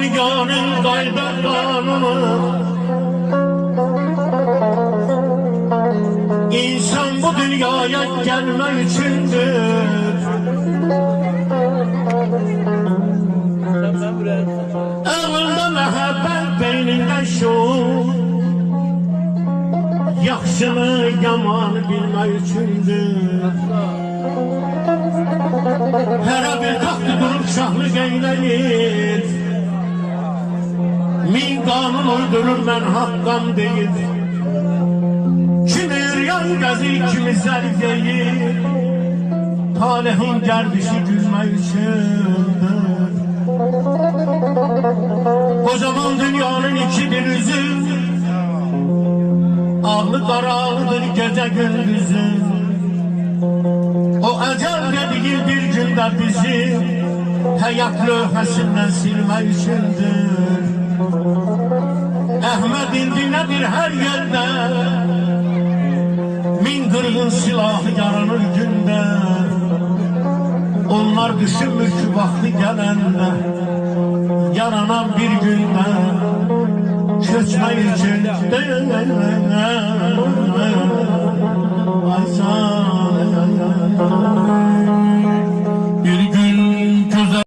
dünyanın qayda qanunu. İnsan bu dünyaya gelmek içindir. Ağılda məhəbbət, beynində şuur. Yaxşını, yamanı bilmək üçündür. Hərə bir taxtı durub şahlıq eyləyir. Min qanun uydurur, mən haqqam deyir. Kimi üryan gəzir, kimi zərgəyir. Talehin gərdişi gülmək üçündür. Kocaman dünyanın ikidir üzü. Ağlı qarağıdır gece gündüzü. O əcəl dediği bir gündə bizi həyat lövhəsindən silmək üçündür. Əhməd indi nədir hər yerdə? Min qırğın silahı yaranır gündə. Onlar düşünmür ki vaxtı gələndə yaranan bir gündə köçmək üçün Aysan